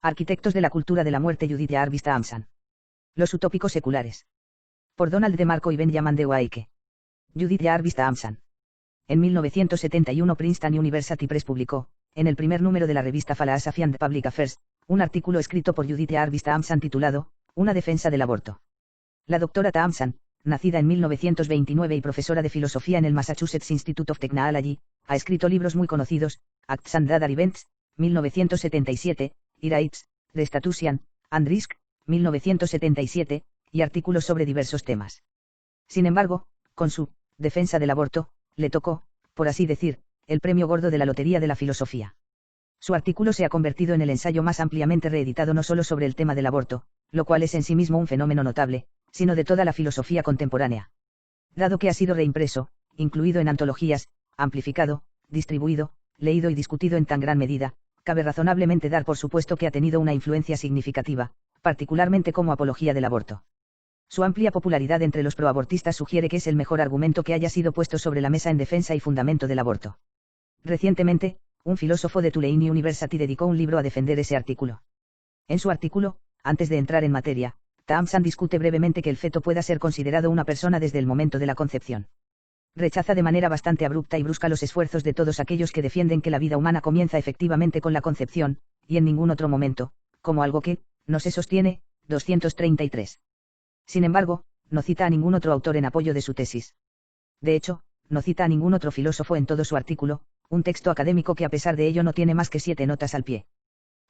Arquitectos de la cultura de la muerte Judith Jarvis Thompson. Los utópicos seculares. Por Donald DeMarco y Benjamin de Waike. Judith Jarvis Thompson. En 1971 Princeton University Press publicó, en el primer número de la revista Philosophy and Public Affairs, un artículo escrito por Judith Jarvis Thompson titulado, Una defensa del aborto. La doctora Thompson, nacida en 1929 y profesora de filosofía en el Massachusetts Institute of Technology, ha escrito libros muy conocidos, Acts and Other Events, 1977, y Rights, The Statusian, and Risk, 1977, y artículos sobre diversos temas. Sin embargo, con su defensa del aborto, le tocó, por así decir, el premio gordo de la lotería de la filosofía. Su artículo se ha convertido en el ensayo más ampliamente reeditado no solo sobre el tema del aborto, lo cual es en sí mismo un fenómeno notable, sino de toda la filosofía contemporánea. Dado que ha sido reimpreso, incluido en antologías, amplificado, distribuido, leído y discutido en tan gran medida, cabe razonablemente dar por supuesto que ha tenido una influencia significativa, particularmente como apología del aborto. Su amplia popularidad entre los proabortistas sugiere que es el mejor argumento que haya sido puesto sobre la mesa en defensa y fundamento del aborto. Recientemente, un filósofo de Tulane University dedicó un libro a defender ese artículo. En su artículo, antes de entrar en materia, Thompson discute brevemente que el feto pueda ser considerado una persona desde el momento de la concepción. Rechaza de manera bastante abrupta y brusca los esfuerzos de todos aquellos que defienden que la vida humana comienza efectivamente con la concepción, y en ningún otro momento, como algo que, no se sostiene, 233. Sin embargo, no cita a ningún otro autor en apoyo de su tesis. De hecho, no cita a ningún otro filósofo en todo su artículo, un texto académico que a pesar de ello no tiene más que 7 notas al pie.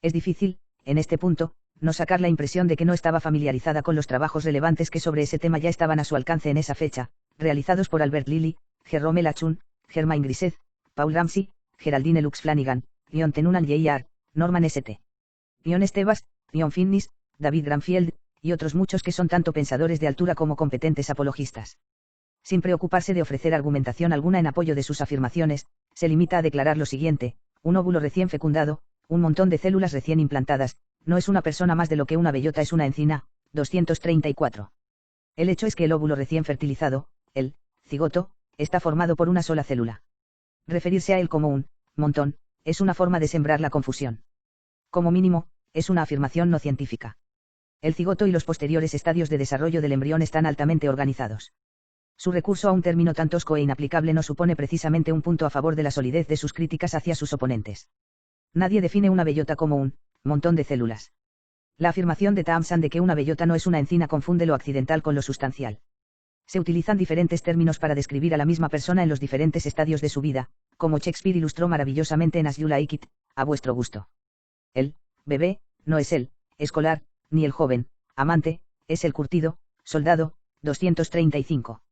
Es difícil, en este punto, no sacar la impresión de que no estaba familiarizada con los trabajos relevantes que sobre ese tema ya estaban a su alcance en esa fecha, realizados por Albert Lilly, Jerome Lachun, Germain Griset, Paul Ramsey, Geraldine Lux Flanagan, Leon Tenunan J.R., Norman St. Leon Estebas, Leon Finnis, David Granfield, y otros muchos que son tanto pensadores de altura como competentes apologistas. Sin preocuparse de ofrecer argumentación alguna en apoyo de sus afirmaciones, se limita a declarar lo siguiente: un óvulo recién fecundado, un montón de células recién implantadas, no es una persona más de lo que una bellota es una encina. 234. El hecho es que el óvulo recién fertilizado, el cigoto, está formado por una sola célula. Referirse a él como un montón es una forma de sembrar la confusión. Como mínimo, es una afirmación no científica. El cigoto y los posteriores estadios de desarrollo del embrión están altamente organizados. Su recurso a un término tan tosco e inaplicable no supone precisamente un punto a favor de la solidez de sus críticas hacia sus oponentes. Nadie define una bellota como un montón de células. La afirmación de Thompson de que una bellota no es una encina confunde lo accidental con lo sustancial. Se utilizan diferentes términos para describir a la misma persona en los diferentes estadios de su vida, como Shakespeare ilustró maravillosamente en As You Like It, a vuestro gusto. El bebé no es el escolar, ni el joven amante, es el curtido soldado. 235.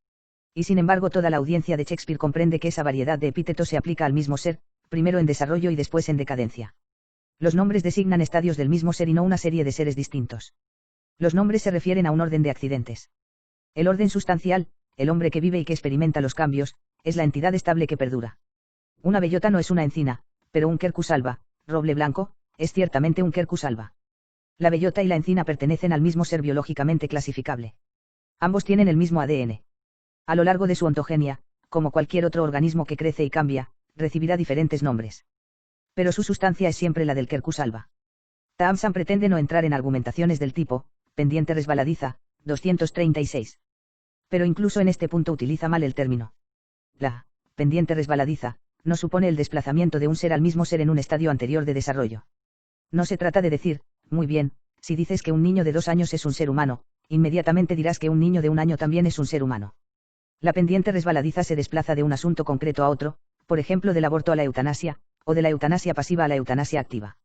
Y sin embargo toda la audiencia de Shakespeare comprende que esa variedad de epítetos se aplica al mismo ser, primero en desarrollo y después en decadencia. Los nombres designan estadios del mismo ser y no una serie de seres distintos. Los nombres se refieren a un orden de accidentes. El orden sustancial, el hombre que vive y que experimenta los cambios, es la entidad estable que perdura. Una bellota no es una encina, pero un quercus alba, roble blanco, es ciertamente un quercus alba. La bellota y la encina pertenecen al mismo ser biológicamente clasificable. Ambos tienen el mismo ADN. A lo largo de su ontogenia, como cualquier otro organismo que crece y cambia, recibirá diferentes nombres. Pero su sustancia es siempre la del quercus alba. Thompson pretende no entrar en argumentaciones del tipo, pendiente resbaladiza, 236. Pero incluso en este punto utiliza mal el término. La pendiente resbaladiza no supone el desplazamiento de un ser al mismo ser en un estadio anterior de desarrollo. No se trata de decir, muy bien, si dices que un niño de 2 años es un ser humano, inmediatamente dirás que un niño de 1 año también es un ser humano. La pendiente resbaladiza se desplaza de un asunto concreto a otro, por ejemplo del aborto a la eutanasia, o de la eutanasia pasiva a la eutanasia activa.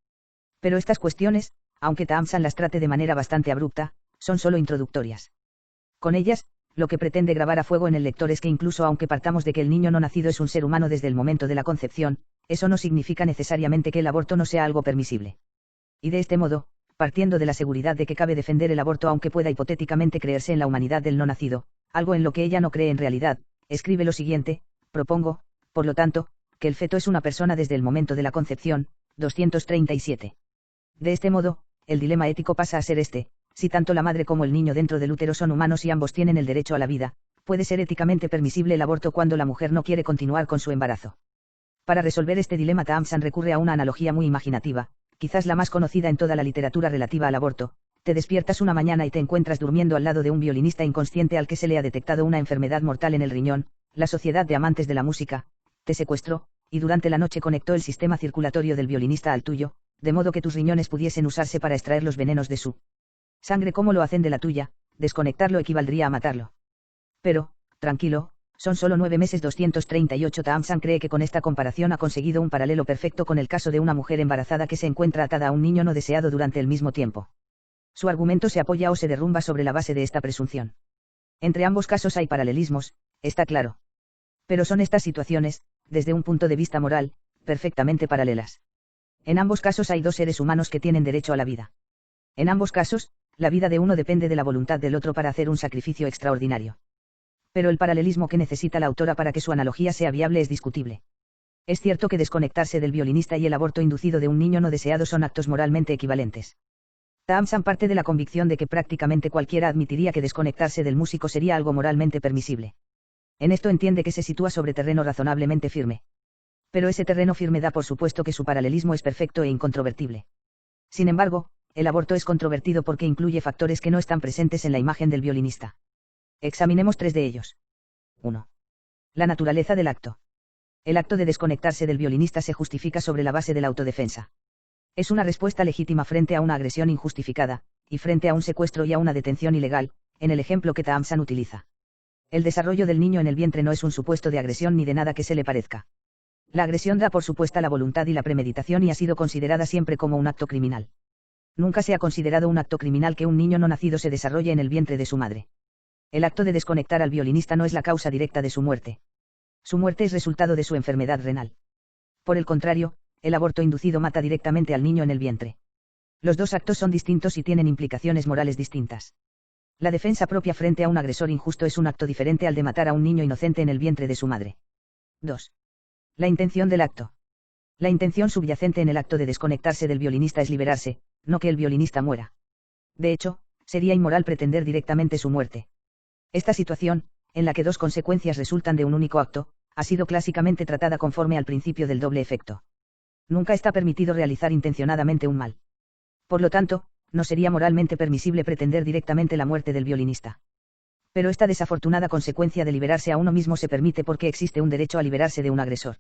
Pero estas cuestiones, aunque Thompson las trate de manera bastante abrupta, son solo introductorias. Con ellas, lo que pretende grabar a fuego en el lector es que incluso aunque partamos de que el niño no nacido es un ser humano desde el momento de la concepción, eso no significa necesariamente que el aborto no sea algo permisible. Y de este modo, partiendo de la seguridad de que cabe defender el aborto aunque pueda hipotéticamente creerse en la humanidad del no nacido, algo en lo que ella no cree en realidad, escribe lo siguiente: propongo, por lo tanto, que el feto es una persona desde el momento de la concepción. 237. De este modo, el dilema ético pasa a ser este: si tanto la madre como el niño dentro del útero son humanos y ambos tienen el derecho a la vida, puede ser éticamente permisible el aborto cuando la mujer no quiere continuar con su embarazo. Para resolver este dilema Thompson recurre a una analogía muy imaginativa, quizás la más conocida en toda la literatura relativa al aborto. Te despiertas una mañana y te encuentras durmiendo al lado de un violinista inconsciente al que se le ha detectado una enfermedad mortal en el riñón. La Sociedad de Amantes de la Música te secuestró, y durante la noche conectó el sistema circulatorio del violinista al tuyo, de modo que tus riñones pudiesen usarse para extraer los venenos de su sangre como lo hacen de la tuya. Desconectarlo equivaldría a matarlo. Pero, tranquilo, son solo 9 meses 238. Thompson cree que con esta comparación ha conseguido un paralelo perfecto con el caso de una mujer embarazada que se encuentra atada a un niño no deseado durante el mismo tiempo. Su argumento se apoya o se derrumba sobre la base de esta presunción. Entre ambos casos hay paralelismos, está claro. Pero son estas situaciones, desde un punto de vista moral, perfectamente paralelas. En ambos casos hay dos seres humanos que tienen derecho a la vida. En ambos casos, la vida de uno depende de la voluntad del otro para hacer un sacrificio extraordinario. Pero el paralelismo que necesita la autora para que su analogía sea viable es discutible. Es cierto que desconectarse del violinista y el aborto inducido de un niño no deseado son actos moralmente equivalentes. Thompson parte de la convicción de que prácticamente cualquiera admitiría que desconectarse del músico sería algo moralmente permisible. En esto entiende que se sitúa sobre terreno razonablemente firme. Pero ese terreno firme da por supuesto que su paralelismo es perfecto e incontrovertible. Sin embargo, el aborto es controvertido porque incluye factores que no están presentes en la imagen del violinista. Examinemos 3 de ellos. 1. La naturaleza del acto. El acto de desconectarse del violinista se justifica sobre la base de la autodefensa. Es una respuesta legítima frente a una agresión injustificada, y frente a un secuestro y a una detención ilegal, en el ejemplo que Thompson utiliza. El desarrollo del niño en el vientre no es un supuesto de agresión ni de nada que se le parezca. La agresión da por supuesta la voluntad y la premeditación y ha sido considerada siempre como un acto criminal. Nunca se ha considerado un acto criminal que un niño no nacido se desarrolle en el vientre de su madre. El acto de desconectar al violinista no es la causa directa de su muerte. Su muerte es resultado de su enfermedad renal. Por el contrario, el aborto inducido mata directamente al niño en el vientre. Los dos actos son distintos y tienen implicaciones morales distintas. La defensa propia frente a un agresor injusto es un acto diferente al de matar a un niño inocente en el vientre de su madre. 2. La intención del acto. La intención subyacente en el acto de desconectarse del violinista es liberarse, no que el violinista muera. De hecho, sería inmoral pretender directamente su muerte. Esta situación, en la que dos consecuencias resultan de un único acto, ha sido clásicamente tratada conforme al principio del doble efecto. Nunca está permitido realizar intencionadamente un mal. Por lo tanto, no sería moralmente permisible pretender directamente la muerte del violinista. Pero esta desafortunada consecuencia de liberarse a uno mismo se permite porque existe un derecho a liberarse de un agresor.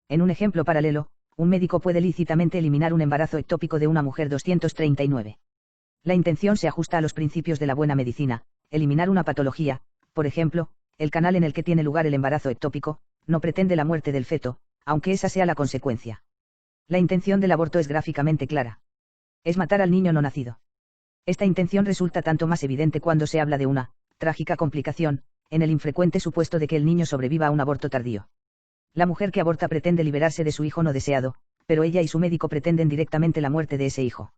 En un ejemplo paralelo, un médico puede lícitamente eliminar un embarazo ectópico de una mujer 239. La intención se ajusta a los principios de la buena medicina, eliminar una patología, por ejemplo, el canal en el que tiene lugar el embarazo ectópico, no pretende la muerte del feto, aunque esa sea la consecuencia. La intención del aborto es gráficamente clara. Es matar al niño no nacido. Esta intención resulta tanto más evidente cuando se habla de una trágica complicación, en el infrecuente supuesto de que el niño sobreviva a un aborto tardío. La mujer que aborta pretende liberarse de su hijo no deseado, pero ella y su médico pretenden directamente la muerte de ese hijo.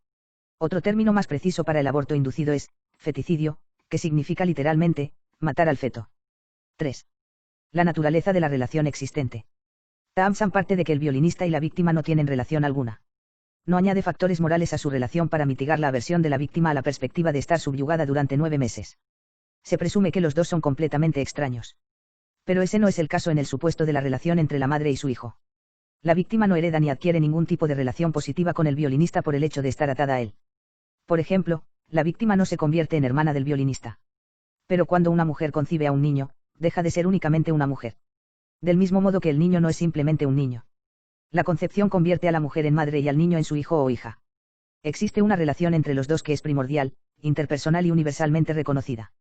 Otro término más preciso para el aborto inducido es feticidio, que significa literalmente matar al feto. 3. La naturaleza de la relación existente. Thompson parte de que el violinista y la víctima no tienen relación alguna. No añade factores morales a su relación para mitigar la aversión de la víctima a la perspectiva de estar subyugada durante 9 meses. Se presume que los dos son completamente extraños. Pero ese no es el caso en el supuesto de la relación entre la madre y su hijo. La víctima no hereda ni adquiere ningún tipo de relación positiva con el violinista por el hecho de estar atada a él. Por ejemplo, la víctima no se convierte en hermana del violinista. Pero cuando una mujer concibe a un niño, deja de ser únicamente una mujer. Del mismo modo que el niño no es simplemente un niño. La concepción convierte a la mujer en madre y al niño en su hijo o hija. Existe una relación entre los dos que es primordial, interpersonal y universalmente reconocida.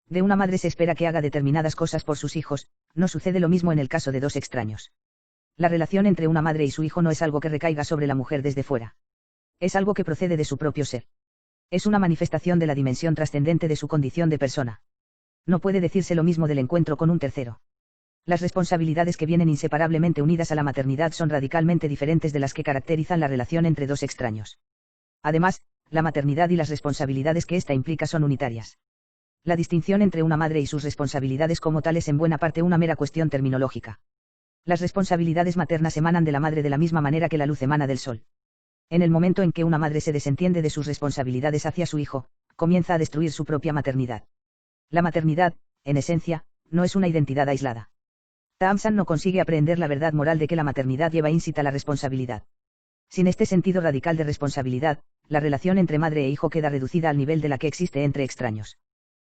De una madre se espera que haga determinadas cosas por sus hijos, no sucede lo mismo en el caso de dos extraños. La relación entre una madre y su hijo no es algo que recaiga sobre la mujer desde fuera. Es algo que procede de su propio ser. Es una manifestación de la dimensión trascendente de su condición de persona. No puede decirse lo mismo del encuentro con un tercero. Las responsabilidades que vienen inseparablemente unidas a la maternidad son radicalmente diferentes de las que caracterizan la relación entre dos extraños. Además, la maternidad y las responsabilidades que ésta implica son unitarias. La distinción entre una madre y sus responsabilidades como tal es en buena parte una mera cuestión terminológica. Las responsabilidades maternas emanan de la madre de la misma manera que la luz emana del sol. En el momento en que una madre se desentiende de sus responsabilidades hacia su hijo, comienza a destruir su propia maternidad. La maternidad, en esencia, no es una identidad aislada. Thompson no consigue aprehender la verdad moral de que la maternidad lleva íncita la responsabilidad. Sin este sentido radical de responsabilidad, la relación entre madre e hijo queda reducida al nivel de la que existe entre extraños.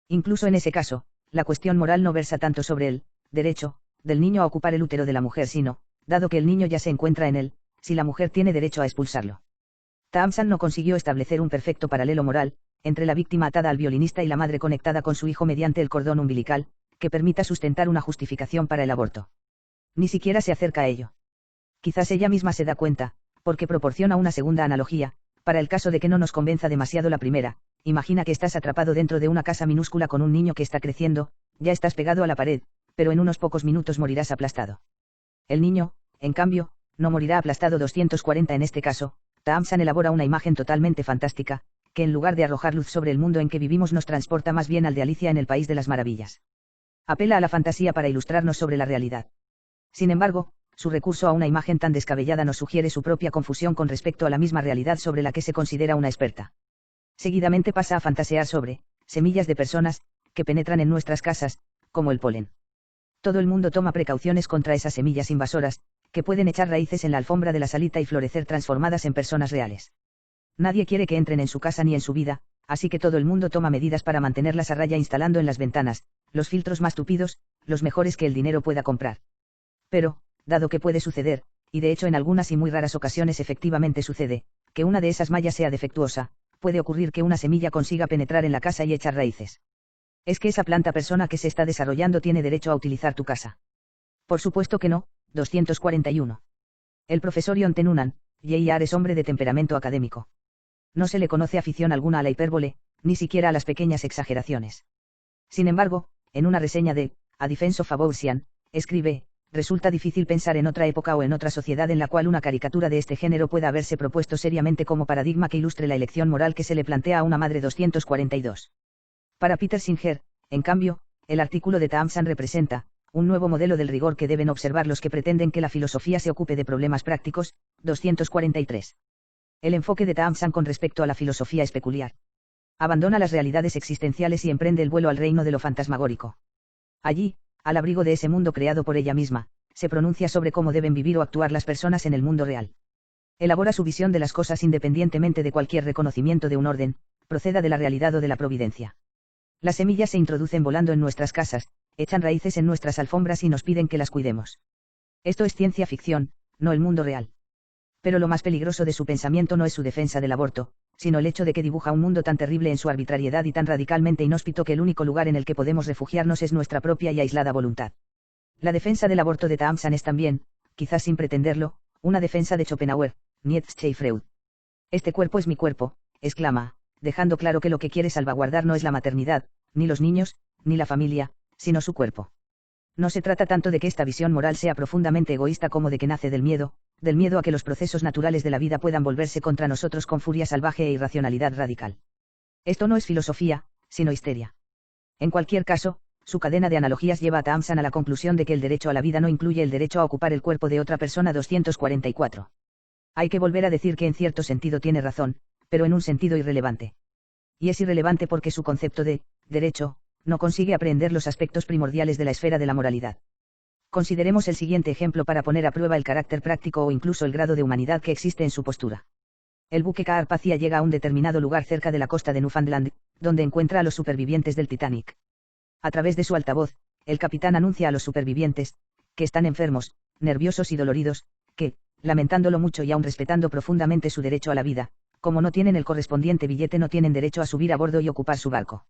Incluso en ese caso, la cuestión moral no versa tanto sobre el derecho del niño a ocupar el útero de la mujer, sino, dado que el niño ya se encuentra en él, si la mujer tiene derecho a expulsarlo. Thompson no consiguió establecer un perfecto paralelo moral entre la víctima atada al violinista y la madre conectada con su hijo mediante el cordón umbilical, que permita sustentar una justificación para el aborto. Ni siquiera se acerca a ello. Quizás ella misma se da cuenta, porque proporciona una segunda analogía, para el caso de que no nos convenza demasiado la primera. Imagina que estás atrapado dentro de una casa minúscula con un niño que está creciendo, ya estás pegado a la pared, pero en unos pocos minutos morirás aplastado. El niño, en cambio, no morirá aplastado. 240. En este caso, Thompson elabora una imagen totalmente fantástica, que en lugar de arrojar luz sobre el mundo en que vivimos nos transporta más bien al de Alicia en el País de las Maravillas. Apela a la fantasía para ilustrarnos sobre la realidad. Sin embargo, su recurso a una imagen tan descabellada nos sugiere su propia confusión con respecto a la misma realidad sobre la que se considera una experta. Seguidamente pasa a fantasear sobre semillas de personas que penetran en nuestras casas, como el polen. Todo el mundo toma precauciones contra esas semillas invasoras, que pueden echar raíces en la alfombra de la salita y florecer transformadas en personas reales. Nadie quiere que entren en su casa ni en su vida, así que todo el mundo toma medidas para mantenerlas a raya instalando en las ventanas los filtros más tupidos, los mejores que el dinero pueda comprar. Pero, dado que puede suceder, y de hecho en algunas y muy raras ocasiones efectivamente sucede, que una de esas mallas sea defectuosa, puede ocurrir que una semilla consiga penetrar en la casa y echar raíces. ¿Es que esa planta persona que se está desarrollando tiene derecho a utilizar tu casa? Por supuesto que no. 241. El profesor John T. Noonan, Jr. es hombre de temperamento académico. No se le conoce afición alguna a la hipérbole, ni siquiera a las pequeñas exageraciones. Sin embargo, en una reseña de A Defense of Abortion, escribe: resulta difícil pensar en otra época o en otra sociedad en la cual una caricatura de este género pueda haberse propuesto seriamente como paradigma que ilustre la elección moral que se le plantea a una madre. 242. Para Peter Singer, en cambio, el artículo de Thompson representa un nuevo modelo del rigor que deben observar los que pretenden que la filosofía se ocupe de problemas prácticos. 243. El enfoque de Thompson con respecto a la filosofía es peculiar. Abandona las realidades existenciales y emprende el vuelo al reino de lo fantasmagórico. Allí, al abrigo de ese mundo creado por ella misma, se pronuncia sobre cómo deben vivir o actuar las personas en el mundo real. Elabora su visión de las cosas independientemente de cualquier reconocimiento de un orden, proceda de la realidad o de la providencia. Las semillas se introducen volando en nuestras casas, echan raíces en nuestras alfombras y nos piden que las cuidemos. Esto es ciencia ficción, no el mundo real. Pero lo más peligroso de su pensamiento no es su defensa del aborto, sino el hecho de que dibuja un mundo tan terrible en su arbitrariedad y tan radicalmente inhóspito que el único lugar en el que podemos refugiarnos es nuestra propia y aislada voluntad. La defensa del aborto de Thompson es también, quizás sin pretenderlo, una defensa de Schopenhauer, Nietzsche y Freud. Este cuerpo es mi cuerpo, exclama, dejando claro que lo que quiere salvaguardar no es la maternidad, ni los niños, ni la familia, sino su cuerpo. No se trata tanto de que esta visión moral sea profundamente egoísta como de que nace del miedo a que los procesos naturales de la vida puedan volverse contra nosotros con furia salvaje e irracionalidad radical. Esto no es filosofía, sino histeria. En cualquier caso, su cadena de analogías lleva a Thompson a la conclusión de que el derecho a la vida no incluye el derecho a ocupar el cuerpo de otra persona. 244. Hay que volver a decir que en cierto sentido tiene razón, pero en un sentido irrelevante. Y es irrelevante porque su concepto de derecho no consigue aprehender los aspectos primordiales de la esfera de la moralidad. Consideremos el siguiente ejemplo para poner a prueba el carácter práctico o incluso el grado de humanidad que existe en su postura. El buque Carpathia llega a un determinado lugar cerca de la costa de Newfoundland, donde encuentra a los supervivientes del Titanic. A través de su altavoz, el capitán anuncia a los supervivientes, que están enfermos, nerviosos y doloridos, que, lamentándolo mucho y aun respetando profundamente su derecho a la vida, como no tienen el correspondiente billete no tienen derecho a subir a bordo y ocupar su barco.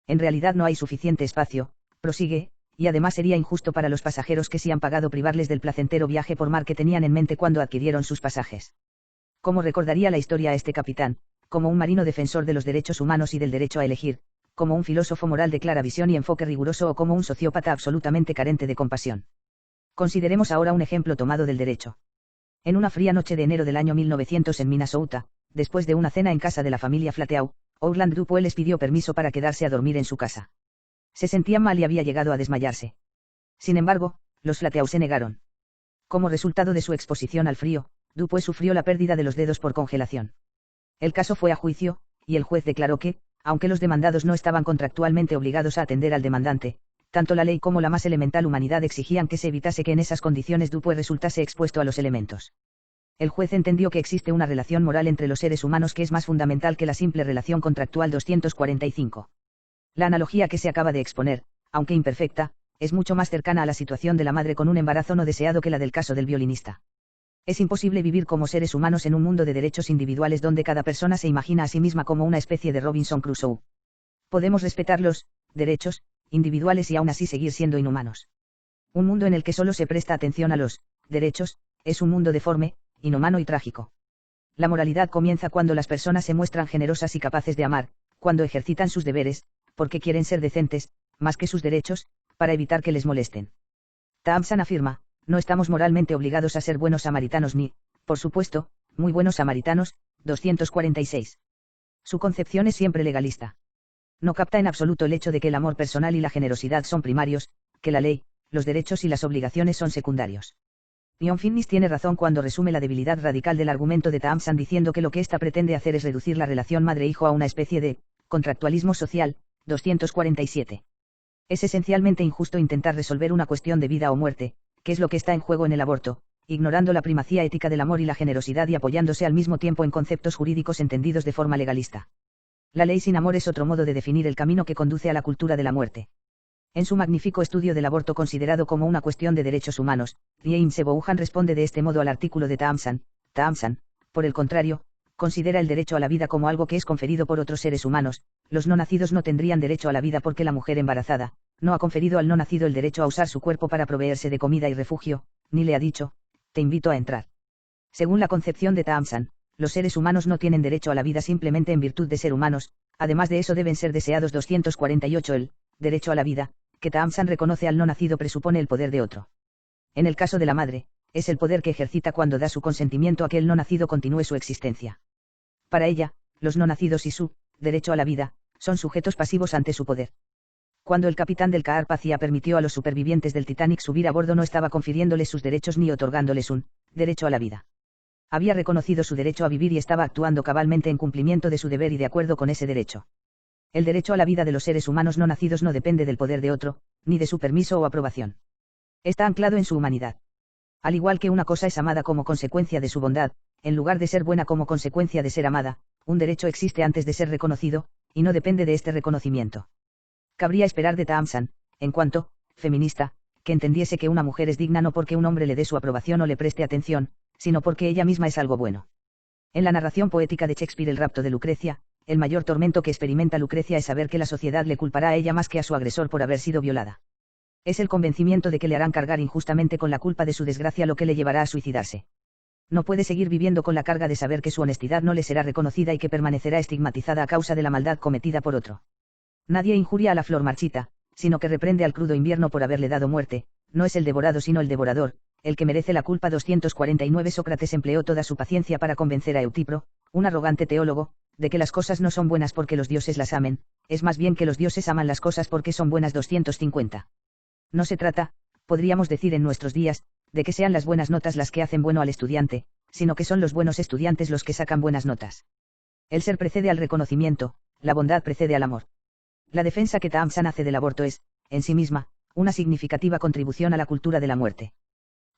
En realidad no hay suficiente espacio, prosigue, y además sería injusto para los pasajeros que sí han pagado privarles del placentero viaje por mar que tenían en mente cuando adquirieron sus pasajes. ¿Cómo recordaría la historia a este capitán, como un marino defensor de los derechos humanos y del derecho a elegir, como un filósofo moral de clara visión y enfoque riguroso o como un sociópata absolutamente carente de compasión? Consideremos ahora un ejemplo tomado del derecho. En una fría noche de enero del año 1900 en Minnesota, después de una cena en casa de la familia Flateau, Orland Dupuy les pidió permiso para quedarse a dormir en su casa. Se sentían mal y había llegado a desmayarse. Sin embargo, los Flateau se negaron. Como resultado de su exposición al frío, Dupuy sufrió la pérdida de los dedos por congelación. El caso fue a juicio, y el juez declaró que, aunque los demandados no estaban contractualmente obligados a atender al demandante, tanto la ley como la más elemental humanidad exigían que se evitase que en esas condiciones Dupuy resultase expuesto a los elementos. El juez entendió que existe una relación moral entre los seres humanos que es más fundamental que la simple relación contractual 245. La analogía que se acaba de exponer, aunque imperfecta, es mucho más cercana a la situación de la madre con un embarazo no deseado que la del caso del violinista. Es imposible vivir como seres humanos en un mundo de derechos individuales donde cada persona se imagina a sí misma como una especie de Robinson Crusoe. Podemos respetar los derechos individuales y aún así seguir siendo inhumanos. Un mundo en el que solo se presta atención a los derechos, es un mundo deforme, inhumano y trágico. La moralidad comienza cuando las personas se muestran generosas y capaces de amar, cuando ejercitan sus deberes, porque quieren ser decentes, más que sus derechos, para evitar que les molesten. Thompson afirma, no estamos moralmente obligados a ser buenos samaritanos ni, por supuesto, muy buenos samaritanos, 246. Su concepción es siempre legalista. No capta en absoluto el hecho de que el amor personal y la generosidad son primarios, que la ley, los derechos y las obligaciones son secundarios. Ian Finnis tiene razón cuando resume la debilidad radical del argumento de Thompson diciendo que lo que ésta pretende hacer es reducir la relación madre-hijo a una especie de contractualismo social, 247. Es esencialmente injusto intentar resolver una cuestión de vida o muerte, que es lo que está en juego en el aborto, ignorando la primacía ética del amor y la generosidad y apoyándose al mismo tiempo en conceptos jurídicos entendidos de forma legalista. La ley sin amor es otro modo de definir el camino que conduce a la cultura de la muerte. En su magnífico estudio del aborto considerado como una cuestión de derechos humanos, James Vaughan responde de este modo al artículo de Thompson. Thompson, por el contrario, considera el derecho a la vida como algo que es conferido por otros seres humanos. Los no nacidos no tendrían derecho a la vida porque la mujer embarazada no ha conferido al no nacido el derecho a usar su cuerpo para proveerse de comida y refugio, ni le ha dicho, te invito a entrar. Según la concepción de Thompson, los seres humanos no tienen derecho a la vida simplemente en virtud de ser humanos, además de eso deben ser deseados. 248. El derecho a la vida, que Thompson reconoce al no nacido presupone el poder de otro. En el caso de la madre, es el poder que ejercita cuando da su consentimiento a que el no nacido continúe su existencia. Para ella, los no nacidos y su derecho a la vida son sujetos pasivos ante su poder. Cuando el capitán del Carpathia permitió a los supervivientes del Titanic subir a bordo no estaba confiriéndoles sus derechos ni otorgándoles un derecho a la vida. Había reconocido su derecho a vivir y estaba actuando cabalmente en cumplimiento de su deber y de acuerdo con ese derecho. El derecho a la vida de los seres humanos no nacidos no depende del poder de otro, ni de su permiso o aprobación. Está anclado en su humanidad. Al igual que una cosa es amada como consecuencia de su bondad, en lugar de ser buena como consecuencia de ser amada, un derecho existe antes de ser reconocido, y no depende de este reconocimiento. Cabría esperar de Thompson, en cuanto feminista, que entendiese que una mujer es digna no porque un hombre le dé su aprobación o le preste atención, sino porque ella misma es algo bueno. En la narración poética de Shakespeare El rapto de Lucrecia, el mayor tormento que experimenta Lucrecia es saber que la sociedad le culpará a ella más que a su agresor por haber sido violada. Es el convencimiento de que le harán cargar injustamente con la culpa de su desgracia lo que le llevará a suicidarse. No puede seguir viviendo con la carga de saber que su honestidad no le será reconocida y que permanecerá estigmatizada a causa de la maldad cometida por otro. Nadie injuria a la flor marchita, sino que reprende al crudo invierno por haberle dado muerte. No es el devorado sino el devorador, el que merece la culpa. 249. Sócrates empleó toda su paciencia para convencer a Eutipro, un arrogante teólogo, de que las cosas no son buenas porque los dioses las amen, es más bien que los dioses aman las cosas porque son buenas. 250. No se trata, podríamos decir en nuestros días, de que sean las buenas notas las que hacen bueno al estudiante, sino que son los buenos estudiantes los que sacan buenas notas. El ser precede al reconocimiento, la bondad precede al amor. La defensa que Thompson hace del aborto es, en sí misma, una significativa contribución a la cultura de la muerte.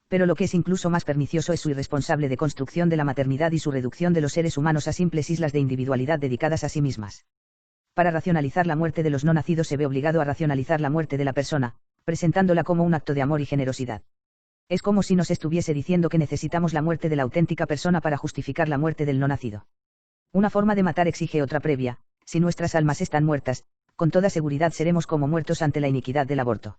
Pero lo que es incluso más pernicioso es su irresponsable deconstrucción de la maternidad y su reducción de los seres humanos a simples islas de individualidad dedicadas a sí mismas. Para racionalizar la muerte de los no nacidos se ve obligado a racionalizar la muerte de la persona, presentándola como un acto de amor y generosidad. Es como si nos estuviese diciendo que necesitamos la muerte de la auténtica persona para justificar la muerte del no nacido. Una forma de matar exige otra previa. Si nuestras almas están muertas, con toda seguridad seremos como muertos ante la iniquidad del aborto.